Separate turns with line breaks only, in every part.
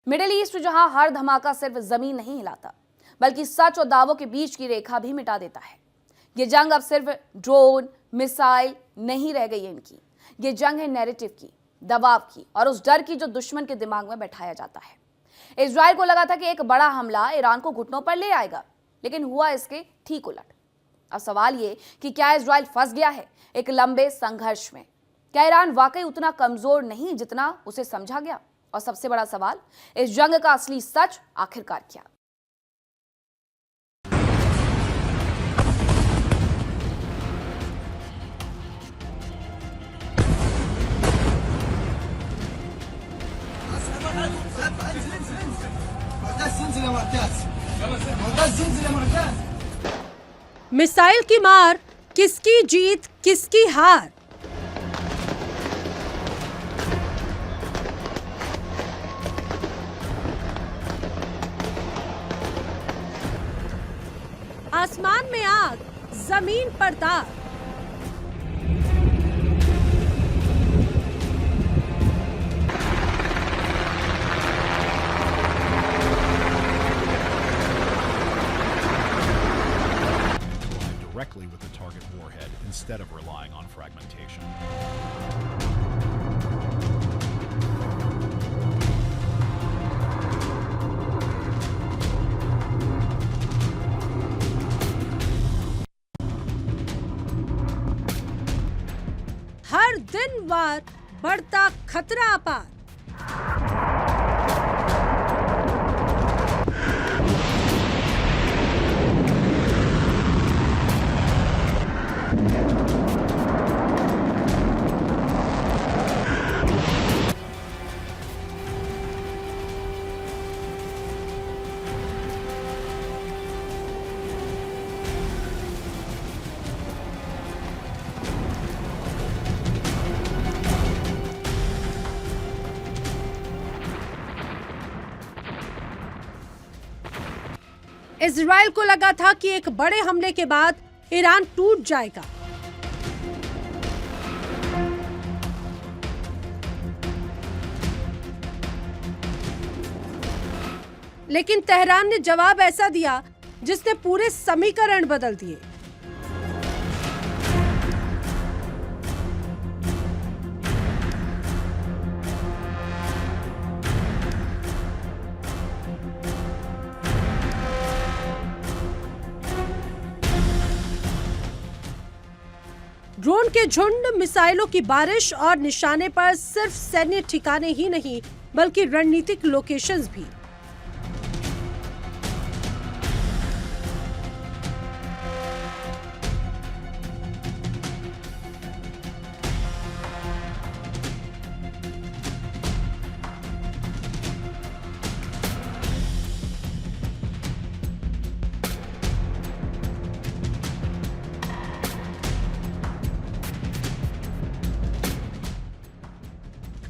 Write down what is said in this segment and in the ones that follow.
Middle east जहां हर धमाका सिर्फ जमीन नहीं हिलाता बल्कि सच और दावों के बीच की रेखा भी मिटा देता है। ये जंग अब सिर्फ ड्रोन मिसाइल नहीं रह गई है इनकी, ये जंग है नैरेटिव की, दबाव की और उस डर की जो दुश्मन के दिमाग में बैठाया जाता है। इजराइल को लगा था कि एक बड़ा हमला ईरान को घुटनों पर ले आएगा, लेकिन हुआ इसके ठीक उलट। अब सवाल ये कि क्या इजराइल फंस गया है एक लंबे संघर्ष में? क्या ईरान वाकई उतना कमजोर नहीं जितना उसे समझा गया? और सबसे बड़ा सवाल, इस जंग का असली सच आखिरकार क्या?
मिसाइल की मार, किसकी जीत किसकी हार? आसमान में आग, जमीन पर दाग।
Directly with the target warhead instead of relying on fragmentation.
हर दिन वार बढ़ता खतरा अपार। इजराइल को लगा था कि एक बड़े हमले के बाद ईरान टूट जाएगा, लेकिन तेहरान ने जवाब ऐसा दिया जिसने पूरे समीकरण बदल दिए। ड्रोन के झुंड, मिसाइलों की बारिश और निशाने पर सिर्फ सैन्य ठिकाने ही नहीं बल्कि रणनीतिक लोकेशंस भी।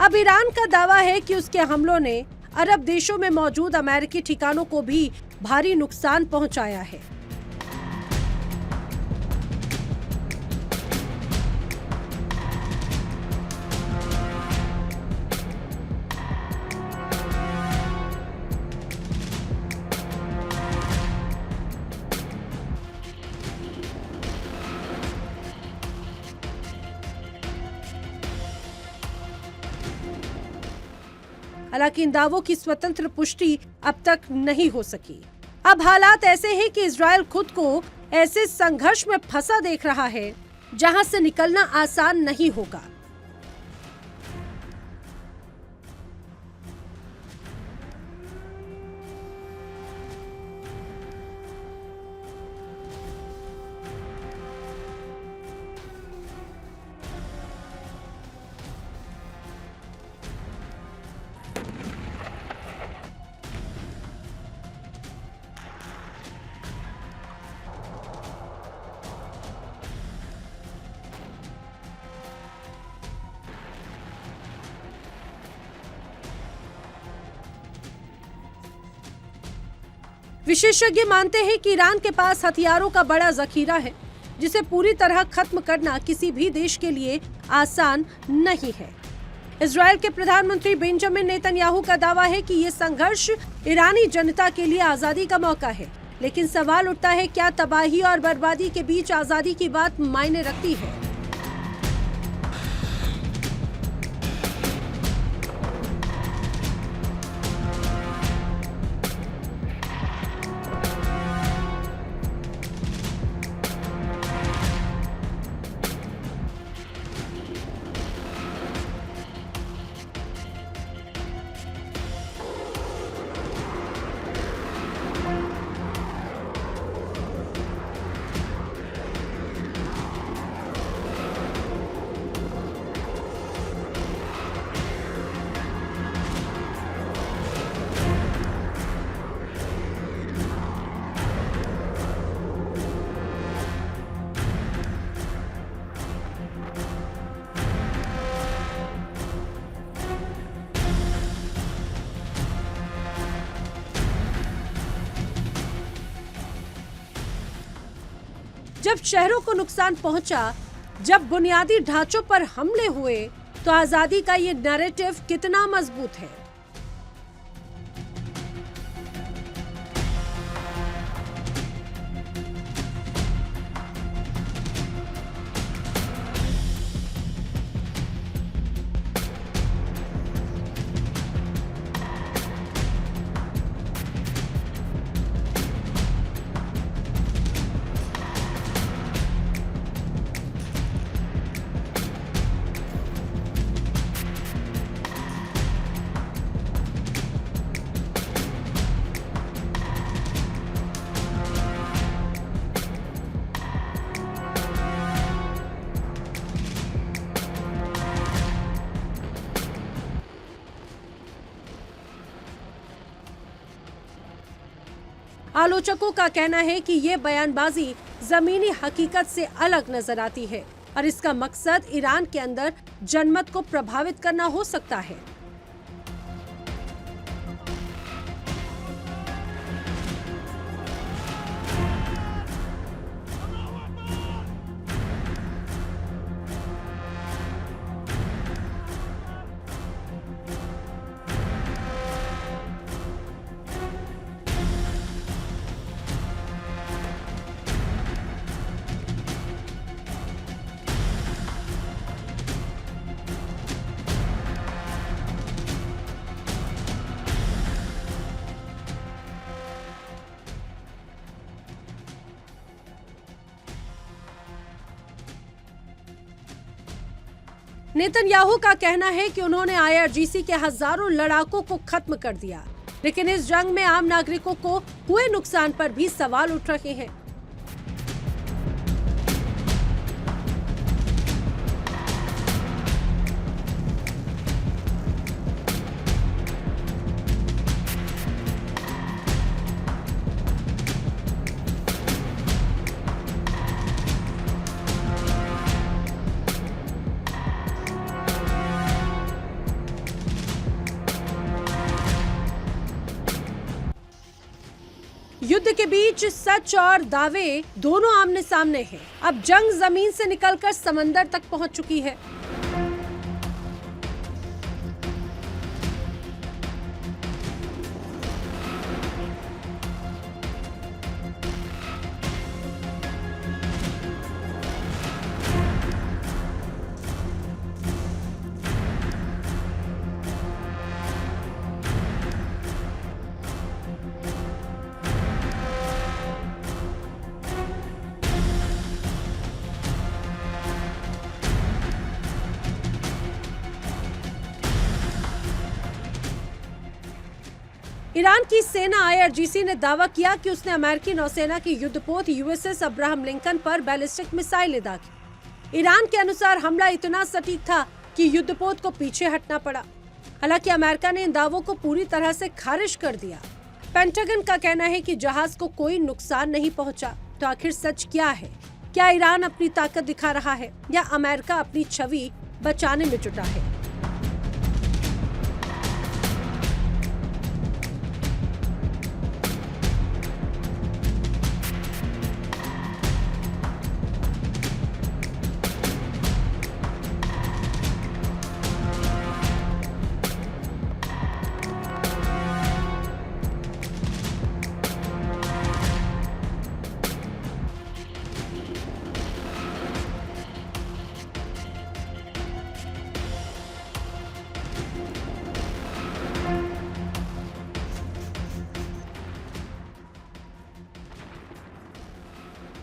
अब ईरान का दावा है कि उसके हमलों ने अरब देशों में मौजूद अमेरिकी ठिकानों को भी भारी नुकसान पहुंचाया है। हालांकि इन दावों की स्वतंत्र पुष्टि अब तक नहीं हो सकी। अब हालात ऐसे हैं कि इजराइल खुद को ऐसे संघर्ष में फंसा देख रहा है जहां से निकलना आसान नहीं होगा। विशेषज्ञ मानते हैं कि ईरान के पास हथियारों का बड़ा जखीरा है, जिसे पूरी तरह खत्म करना किसी भी देश के लिए आसान नहीं है। इजराइल के प्रधानमंत्री बेंजामिन नेतन्याहू का दावा है कि ये संघर्ष ईरानी जनता के लिए आजादी का मौका है, लेकिन सवाल उठता है क्या तबाही और बर्बादी के बीच आजादी की बात मायने रखती है। जब शहरों को नुकसान पहुंचा, जब बुनियादी ढांचों पर हमले हुए, तो आजादी का ये नैरेटिव कितना मजबूत है। आलोचकों का कहना है कि ये बयानबाजी जमीनी हकीकत से अलग नजर आती है और इसका मकसद ईरान के अंदर जनमत को प्रभावित करना हो सकता है। नेतन्याहू का कहना है कि उन्होंने IRGC के हजारों लड़ाकों को खत्म कर दिया, लेकिन इस जंग में आम नागरिकों को हुए नुकसान पर भी सवाल उठ रहे हैं। युद्ध के बीच सच और दावे दोनों आमने सामने हैं। अब जंग जमीन से निकलकर समंदर तक पहुंच चुकी है। ईरान की सेना IRGC ने दावा किया कि उसने अमेरिकी नौसेना की युद्धपोत USS अब्राहम लिंकन पर बैलिस्टिक मिसाइलें दागी। ईरान के अनुसार हमला इतना सटीक था कि युद्धपोत को पीछे हटना पड़ा। हालांकि अमेरिका ने इन दावों को पूरी तरह से खारिज कर दिया। पेंटागन का कहना है कि जहाज को कोई नुकसान नहीं पहुंचा। तो आखिर सच क्या है? क्या ईरान अपनी ताकत दिखा रहा है या अमेरिका अपनी छवि बचाने में जुटा है?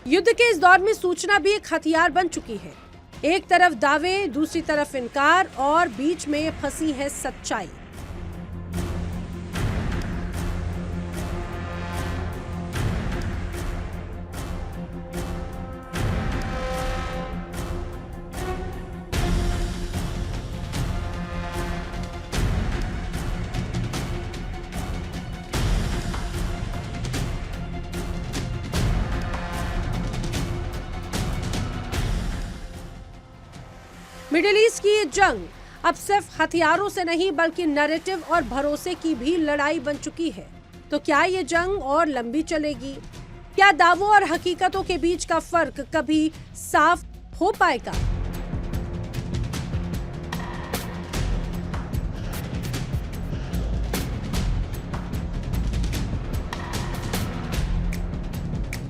युद्ध के इस दौर में सूचना भी एक हथियार बन चुकी है। एक तरफ दावे, दूसरी तरफ इनकार और बीच में फंसी है सच्चाई। मिडिल ईस्ट की ये जंग अब सिर्फ हथियारों से नहीं बल्कि नैरेटिव और भरोसे की भी लड़ाई बन चुकी है। तो क्या ये जंग और लंबी चलेगी? क्या दावों और हकीकतों के बीच का फर्क कभी साफ हो पाएगा?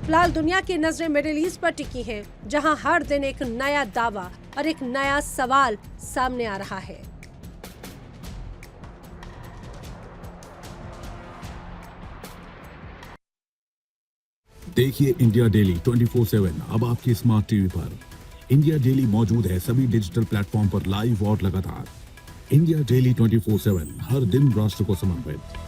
फिलहाल दुनिया की नजरें मिडिल ईस्ट पर टिकी हैं, जहां हर दिन एक नया दावा और एक नया सवाल सामने आ रहा है।
देखिए इंडिया डेली 24/7 अब आपकी स्मार्ट टीवी पर। इंडिया डेली मौजूद है सभी डिजिटल प्लेटफॉर्म पर लाइव और लगातार। इंडिया डेली 24/7 हर दिन राष्ट्र को समर्पित।